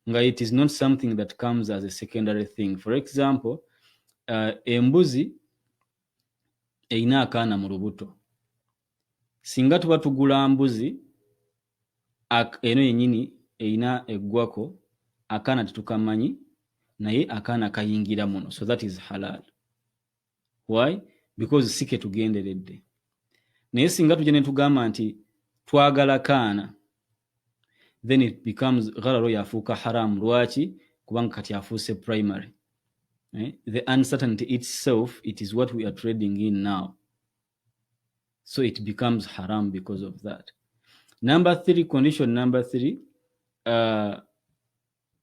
Nga it is not something that comes as a secondary thing. For example, embuzi erina akaana mu lubuto. Singa tuba tugula mbuzi eno yennyini erina eggwako, akaana tetukamanyi, naye akaana kayingira muno, so that is halal. Why? Because si ke tugenderedde. Naye singa tujja ne tugamba nti twagala kaana, then it becomes gharar yafuuka haram. Lwaki? Kubanga kati afuuse primary. The uncertainty itself, it is what we are trading in now. So it becomes haram because of that. Number 3, condition number 3,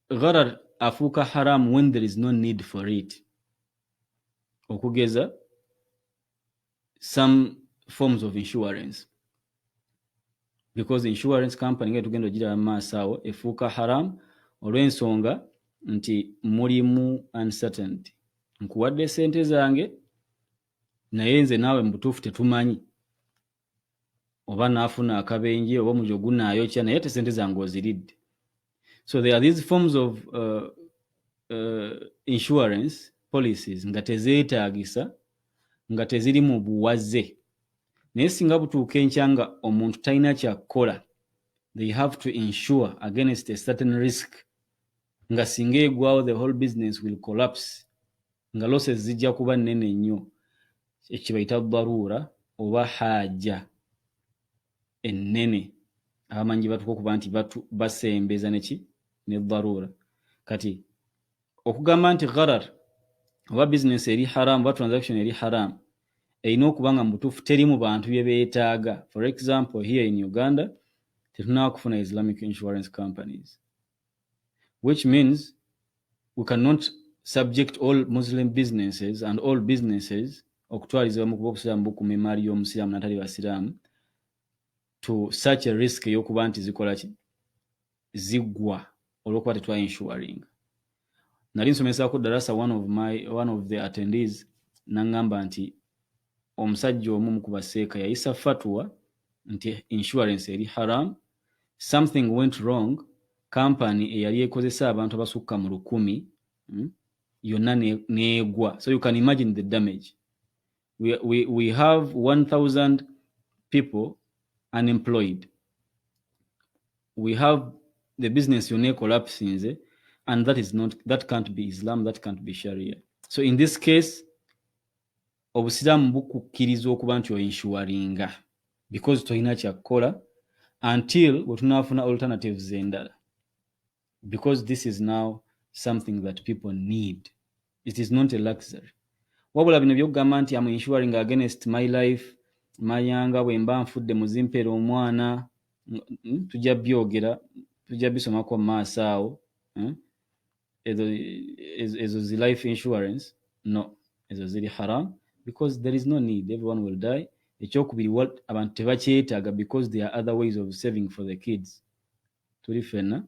gharar afuuka haram when there is no need for it. Okugeza, some forms of insurance. Because insurance company nga tugenda ogira maaso awo efuuka haram olw'ensonga nti mulimu uncertainty. Nkuwadde ssente zange naye nze naawe mu butuufu tetumanyi oba naafuna akabenje oba mujo gunaayokya naye ate ssente zange oziridde. So there are these forms of insurance policies nga tezeetaagisa, nga teziri mu buwaze. Naye singa butuuka enkya nga omuntu talina kyakukola, they have to insure against a certain risk, nga singa egwawo the whole business will collapse, nga losses zijja kuba nnene nnyo. Ekibayita dharura oba haaja ennene. Abamanyi batuko kuba nti basembeza neki ne dharura. Kati okugamba nti gharar oba business eri haram oba transaction eri haram erina okuba nga mu butuufu teri mu bantu bye beetaaga. For example, here in Uganda tetunaba kufuna Islamic insurance companies, which means we cannot subject all Muslim businesses and all businesses okutwalizibwa mu kuba obusiraamu bukuma emaali y'omusiraamu natali basiraamu to such a risk ey'okuba nti zikola ki ziggwa olw'okuba tetwa insuring. Nali nsomesako darasa one of the attendees n'angamba nti omusajja omu mu kubaseeka yayisa fatwa nti insurance eri haram. Something went wrong, company eyali ekozesa abantu abasukka mu 1,000 yonna neegwa. So you can imagine the damage. We have 1,000 people unemployed. We have the business yonna collapsing, and that can't be Islam, that can't be Sharia. So in this case, obusiraamu bukukkiriza okuba nti oinsuringa because tolina kyakukola until bwe tunaafuna alternatives endala, because this is now something that people need. It is not a luxury. Wabula bino byokugamba nti am insuring against my life, mayanga bwe mba nfudde muzimpera omwana, tujja byogera, tujja bisomako mu maaso awo. Ezo zi life insurance, no, ezo ziri haram because there is no need, everyone will die. Ekyokubiri abantu tebakyetaaga because there are other ways of saving for the kids. Tuli fenna.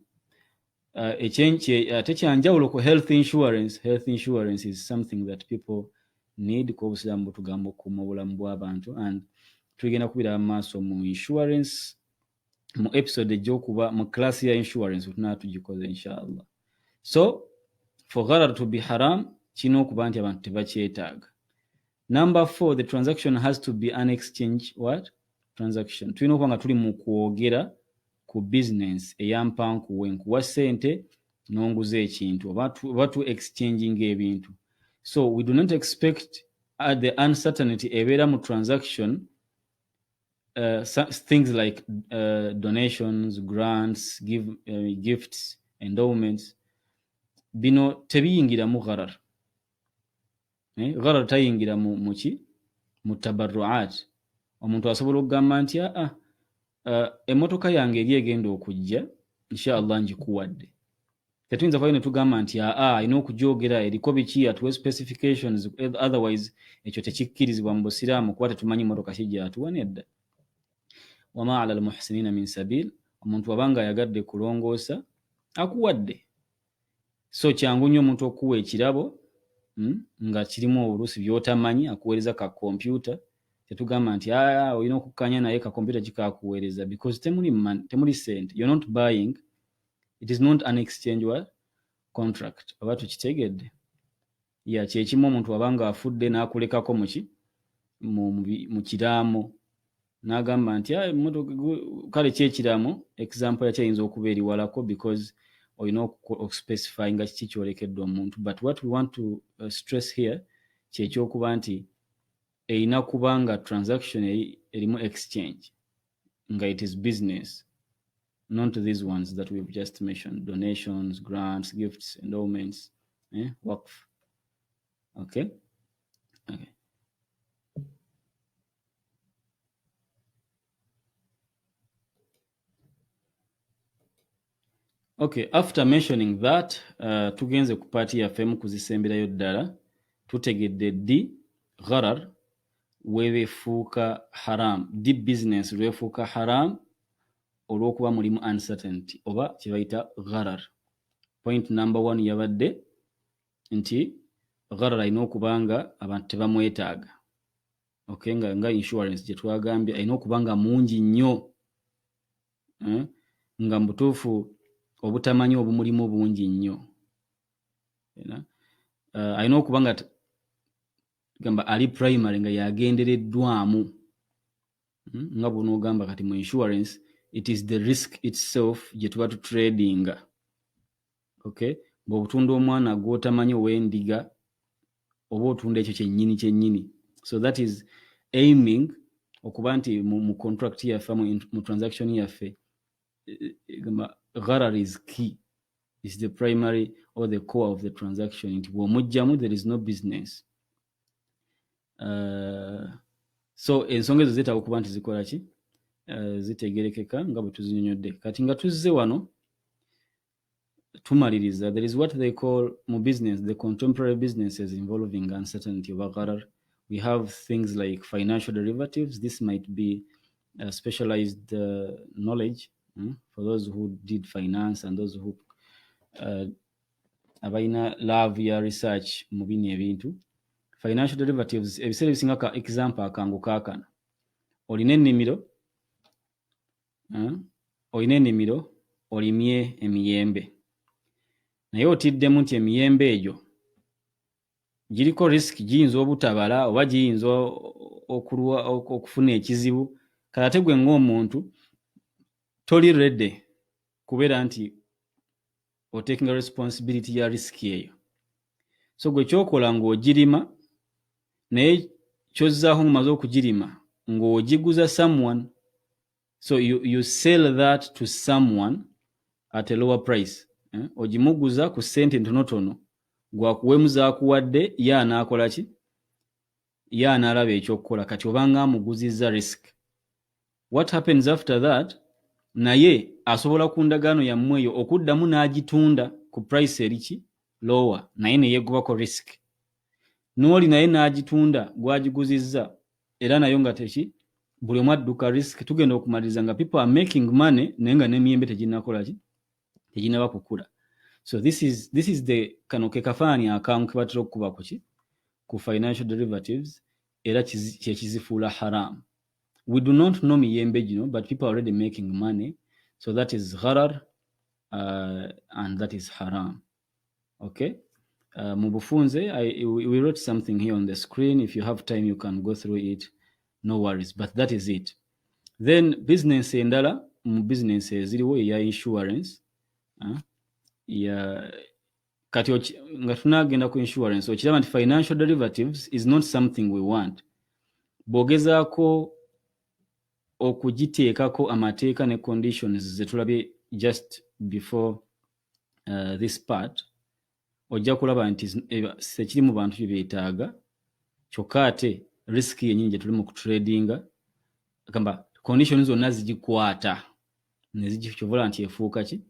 Tekyanjawulo ku health insurance. Health insurance is something that people need ku obusiraamu butugamba okuuma obulamu bw'abantu, and tugenda kubira maaso mu insurance mu episode ejjokuba mu class ya insurance tunaa tugikoze inshallah. So for gharar to be haram kino okuba nti abantu tebakyetaaga. Number 4, the transaction has to be an exchange transaction. Tulina okuba nga tuli mu kwogera ku business eyampankuwe, nkuwa sente n'onguza ekintu oba tu exchanging ebintu. So we do not expect the uncertainty ebeera mu transaction, things like donations, grants, gifts, endowments. Bino tebiyingira mu gharar. Gharar tayingira mu tabarruat. Omuntu asobola okugamba nti emmotoka yange eri egenda okujja inshallah njikuwadde. Tetuyinza kuba ne tugamba nti alina okugyogera eriko biki atuwe specifications, otherwise ekyo tekikkirizibwa mu busiraamu kuba tetumanyi mmotoka ki gy'atuwa nedda. Wama ala almuhsinina min sabil. Omuntu wabanga ayagadde kulongoosa akuwadde. So kyangu nnyo omuntu okuwa ekirabo nga kirimu obuluusi by'otamanyi, akuweereza ka computer. Tetugamba nti olina okukkanya naye ka computer kikakuweereza because temuli sente. You're not buying. It is not an exchange contract. Oba tukitegedde? Kyekimu omuntu wabanga afudde n'akulekako mu kiraamo n'agamba nti kale kyekiraamo, example yakyayinza okuba eriwalako because olina okuspecify nga kiki kyolekedde omuntu. But what we want to stress here kyekyokuba nti erina kubanga transaction erimu exchange nga it is business, not these ones that we've just mentioned: donations, grants, gifts, endowments, waqf. Okay. Okay, after mentioning that, tugenze ku party yaffe mu kuzisemberayo ddala. Tutegedde ddi gharar weefuuka haram, ddi business lwefuuka haram olw'okuba mulimu uncertainty oba kye bayita gharar. Point number 1 yabadde nti gharar alina okuba nga abantu tebamwetaaga. Okay, nga insurance gye twagambye alina okuba nga mungi nnyo, nga mu butuufu obutamanyi obumulimu bungi nnyo. Alina okuba nga gamba ali primary nga yagendereddwamu, nga bw'onoogamba kati mu insurance it is the risk itself gye tuba tutradinga. Okay, bw'obutunda omwana gw'otamanyi ow'endiga oba otunda ekyo kyennyini. So that is aiming okuba nti mu contract yaffe mu transaction yaffe gharar is key, is the primary or the core of the transaction. Nti bw'omugjamu there is no business. So ensonga ezo zeetaaga okuba nti zikola ki zitegerekeka nga bwe tuzinyonyodde. Kati nga tuzze wano tumaliriza, there is what they call mu business, the contemporary businesses involving uncertainty over gharar. We have things like financial derivatives. This might be specialized knowledge for those who did finance and those who abalina love ya research mu bino ebintu. Financial derivatives, ebiseera ebisinga ka example akangu kaakano. Olina ennimiro olimye emiyembe. Naye otiddemu nti emiyembe egyo giriko risk, giyinza obutabala oba giyinza okufuna ekizibu. Kale ate gwe ng'omuntu toli ready kubeera nti otaking responsibility ya risk eyo. So gwe kyokola ng'ogirima, naye kyozzaako mumaze okugirima ng'ogiguza someone. So you sell that to someone at a lower price. Ogimuguza ku ssente ntonotono, gwakuwemu zaakuwadde, ye anaakola ki? Ye anaalaba ekyokukola. Kati obanga amuguzizza risk. What happens after that? Naye asobola ku ndagaano yammwe eyo okuddamu n'agitunda ku price eriki lower, naye ne yeegobako risk. N'oli naye n'agitunda gwagiguzizza era nayo nga teki buli omu adduka risk. Tugenda okumaliriza nga people are making money naye nga n'emiyembe teginnakola ki? Teginnaba kukula. So this is the kano ke kafaananyi akangu ke batera okukuba ku ki? Ku financial derivatives, era kye kizifuula haram. We do not know miyembe gino, but people are already making money. So that is gharar and that is haram. Okay? Mu bufunze, we wrote something here on the screen. If you have time, you can go through it. No worries. But that is it. Then business endala, mu business ziriwo ya insurance. Kati nga tunagenda ku insurance, okiraba nti financial derivatives is not something we want. Bw'ogezaako okugiteekako amateeka ne conditions ze tulabye just before this part, ojja kulaba nti sekiri mu bantu bye beetaaga, kyokka ate risk yennyini gye tuli mu kutradinga, agamba conditions zonna zigikwata ne zigikyobola nti efuuka ki?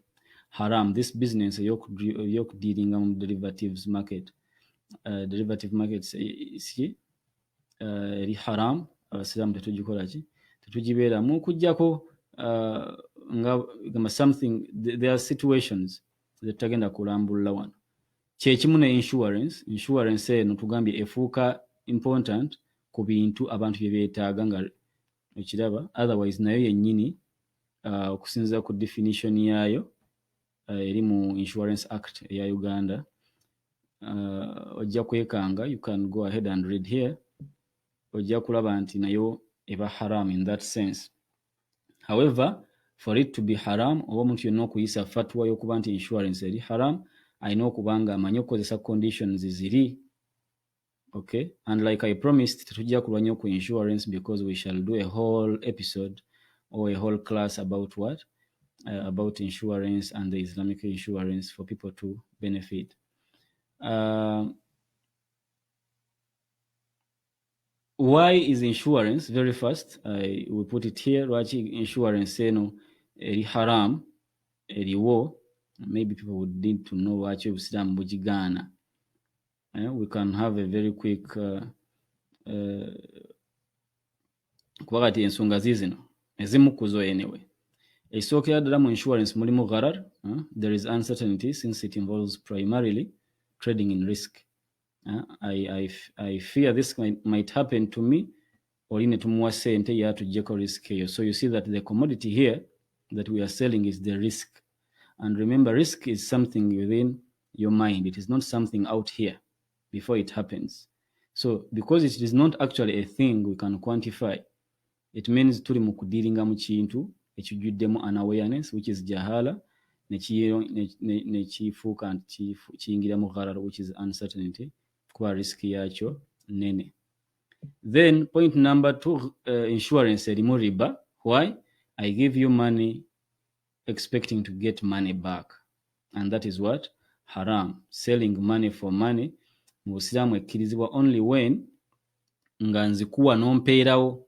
Haram. This business y'okudealinga mu derivatives market, derivative markets eri haram. Abasiraamu tetugikola ki? Tetugibeeramu okuggyako nga something, there are situations zetutagenda kulambulula wano. Kyekimu ne insurance. Insurance eno tugambye efuuka important ku bintu abantu bye beetaaga nga okiraba, otherwise nayo yennyini okusinziira ku definition yaayo eri mu Insurance Act eya Uganda, ojja kwekanga, you can go ahead and read here, ojja kulaba nti nayo eba haram in that sense. However, for it to be haram, oba omuntu yenna okuyisa fatwa y'okuba nti insurance eri haram, alina okuba nga amanyi okukozesa conditions ziri. Okay? And like I promised, tetujja kulwanya ku insurance because we shall do a whole episode or a whole class about what? About insurance and the Islamic insurance for people to benefit. Why is insurance? Very first, we put it here. Lwaki insurance eno eri haram eriwo? Maybe people would need to know lwaki obusiraamu bugigaana. We can have a very quick kuba kati ensonga zizino ezimu kuzo anyway. Ekisookera ddala mu insurance mulimu gharar. There is uncertainty since it involves primarily trading in risk. I fear this might happen to me. Oli ne tumuwa ssente ye atuggyeko risk eyo. So you see that the commodity here that we are selling is the risk. And remember, risk is something within your mind. It is not something out here before it happens. So because it is not actually a thing we can quantify, it means tuli mu kudealinga mu kintu ekijjuddemu unawareness, which is jahala, ne kifuuka nti kiyingira mu gharar, which is uncertainty, kuba risk yakyo nene. Then point number 2, insurance erimu riba. Why? I give you money expecting to get money back, and that is what? Haram. Selling money for money. Mu Busiraamu ekkirizibwa only when nga nzikuwa n'ompeerawo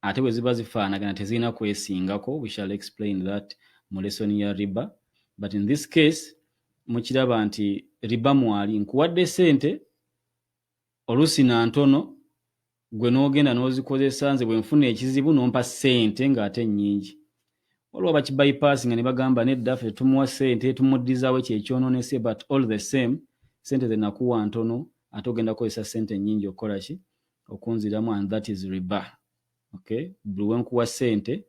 ate bwe ziba zifaanagana tezirina kwesingako. We shall explain that mu lesson ya riba, but in this case mukiraba nti riba mwali nkuwadde sente oluusi na ntono, gwe n'ogenda n'ozikozesa, nze bwe nfuna ekizibu n'ompa sente ng'ate nnyingi. Waliwo bakibypassing nga ne bagamba nedda ffe tumuwa sente tumuddizaawo ekyo ekyonoonese, but all the same sente ze nakuwa ntono ate ogenda kukozesa sente nnyingi okukola ki? Okunziramu, and that is riba. Okay? Buli we nkuwa sente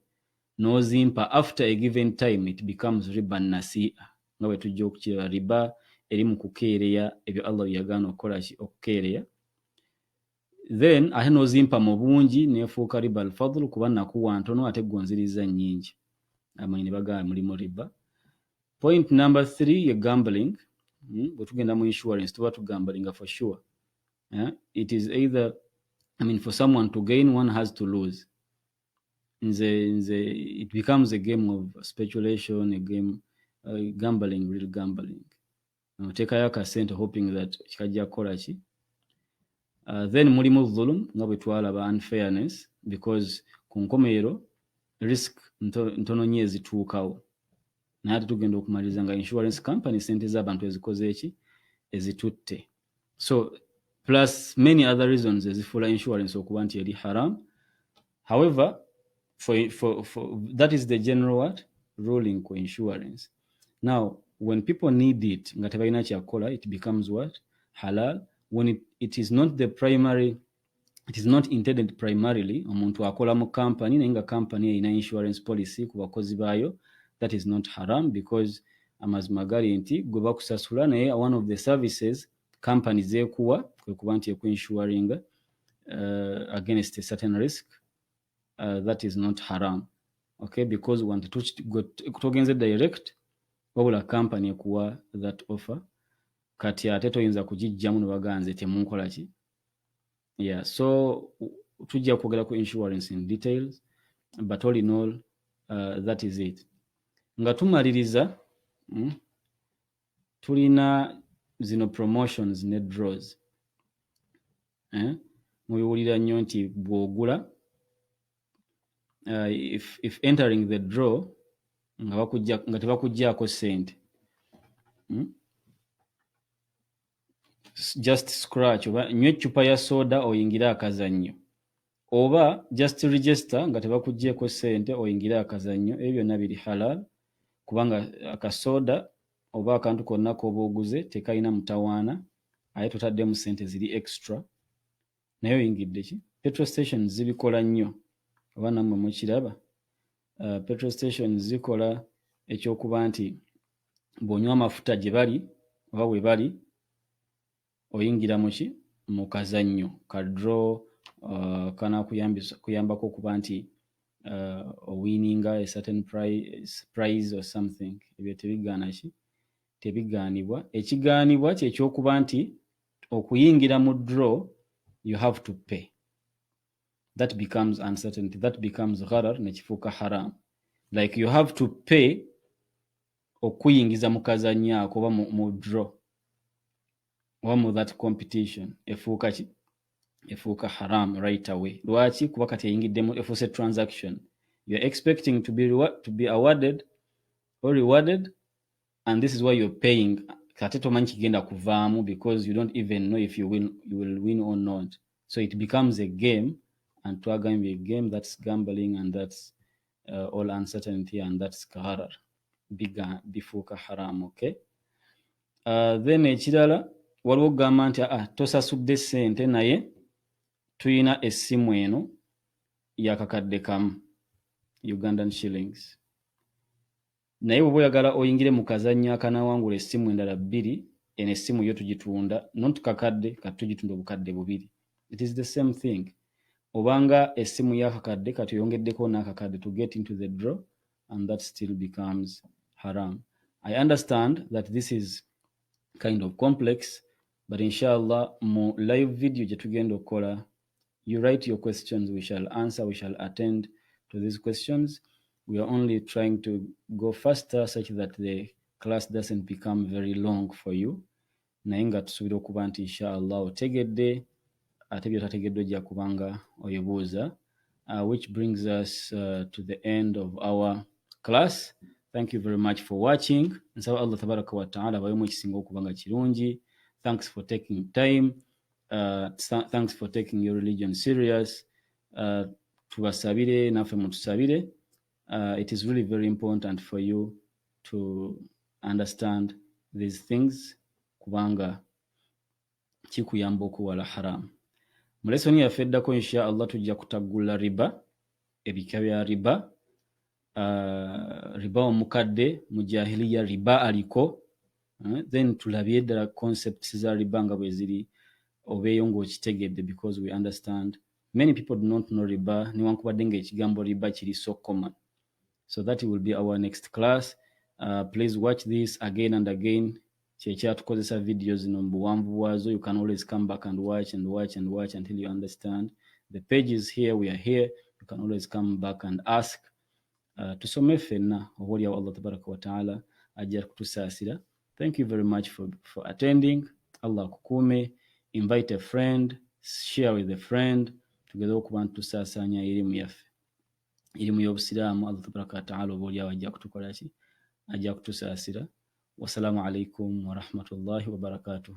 n'ozimpa after a given time it becomes riba nasi'a, nga bwe tujja okukiraba. Riba eri mu kukeereya ebyo Allah byagaana okukola ki? Okukeereya. Then ate n'ozimpa mu bungi neefuuka riba al-fadl, kuba nakuwa ntono ate gonziriza nnyingi. Amanyi ne bagamba mulimu riba. Point number 3 ye gambling. Bwe tugenda mu insurance tuba tugambalinga for sure. It is either, for someone to gain, one has to lose. It becomes a game of speculation, a game, gambling, real gambling. Otekayo akasente hoping that kikajja kukola ki? Then mulimu dhulum, nga bwe twalaba unfairness, because ku nkomerero risk ntono nnyo ezituukawo. Naye ate tugenda okumaliriza nga insurance company sente z'abantu ezikoze eki? Ezitutte. So plus many other reasons ezifuula insurance okuba nti eri haram. However, for that is the general what? Ruling ku insurance. Now, when people need it, nga tebalina kyakola, it becomes what? Halal. When it is not the primary, it is not intended primarily omuntu akola mu company naye nga company erina insurance policy ku bakozi baayo, that is not haram, because amazima gali nti gwe bakusasula naye one of the services company zeekuwa kwe kuba nti eku-insuring against a certain risk, that is not haram. Okay, because togenze direct wabula company ekuwa that offer, kati ate toyinza kugijjamu ne baganze temunkola ki? Yeah, so tujja kwogera ku insurance in details, but all in all, that is it. Nga tumaliriza, tulina zino promotions ne draws. Mubiwulira nnyo nti bw'ogula, if entering the draw nga tebakuggyako sente, just scratch oba nywa eccupa ya soda oyingire akazannyo, oba just register nga tebakuggyeko sente oyingire akazannyo, ebyo byonna biri halal, kubanga akasoda oba akantu konna k'oba oguze tekalina mutawaana, aye totaddemu sente ziri extra, naye oyingidde ki? Petrol stations zibikola nnyo, oba nammwe mukiraba. Petrol stations zikola ekyokuba nti bw'onywa amafuta gye bali oba bwe bali, oyingira muki? Mu kazannyo ka draw, kuyambako okuba nti owinninga a certain prize or something. Ebyo tebigaana ki? Tebigaanibwa. Ekigaanibwa kyekyokuba nti okuyingira mu draw you have to pay. That becomes uncertainty, that becomes gharar, nekifuuka haram. Like you have to pay okuyingiza mu kazannyo ako oba mu draw oba mu that competition, efuuka ki? Efuuka haram right away. Lwaki? Kuba kati eyingiddemu, efuuse transaction. You are expecting to be awarded or rewarded, and this is why you're paying. Kati tomanyi kigenda kuvaamu, because you don't even know if you will win or not. So it becomes a game, and to a game, that's gambling, and that's all uncertainty, and that's GHARAR. Bifuuka haram, okay? Then ekirala waliwo okugamba nti tosasudde sente naye tuyina essimu eno yakakadde kamu Ugandan shillings, naye bw'oba oyagala oyingire mu kazannyo akanaawangula essimu endala 2, eno essimu yo tugitunda not kakadde, kati tugitunda obukadde 2. It is the same thing. Obanga essimu yakakadde kati oyongeddeko n'akakadde to get into the draw, and that still becomes haram. I understand that this is kind of complex, but inshallah mu live video gye tugenda okukola, you write your questions, we shall answer, we shall attend to these questions. We are only trying to go faster such that the class doesn't become very long for you. Naye nga tusuubira okuba nti inshallah otegedde ate by'otategedde ojja kubanga oyebuuza, which brings us to the end of our class. Thank you very much for watching. Nsaba Allah tabaraka wa ta'ala abayemu ekisinga okubanga kirungi. Thanks for taking time. Thanks for taking your religion serious. Tubasabire naffe mutusabire. It is really very important for you to understand these things kubanga kikuyamba okuwala haram. Mu lesoni yaffe eddako insha Allah tujja kutaggula riba, ebika bya riba, riba omukadde, mu jahiliya riba aliko, then tulabye ddala concepts za riba nga bwe ziri obeeyo ng'okitegedde, because we understand many people do not know riba newankubadde ng'ekigambo riba kiri so common. So that will be our next class. Please watch this again and again. Chekyatukozesa videos zino mu buwanvu bwazo. You can always come back and watch and watch and watch until you understand. The page is here, we are here. You can always come back and ask. Tusome ffenna oboolyawo Allah tabaraka wa ta'ala ajja kutusaasira. Thank you very much for attending. Allah akukuume. Invite a friend, share with a friend. Tugeze okuba ntusaasaanya erimu yaffe, erimu y'obusiraamu. Allah tabaraka wa ta'ala oboolyawo ajja kutukola ki? Ajja kutusaasira. Wassalamu alaikum wa rahmatullahi wa barakatuh.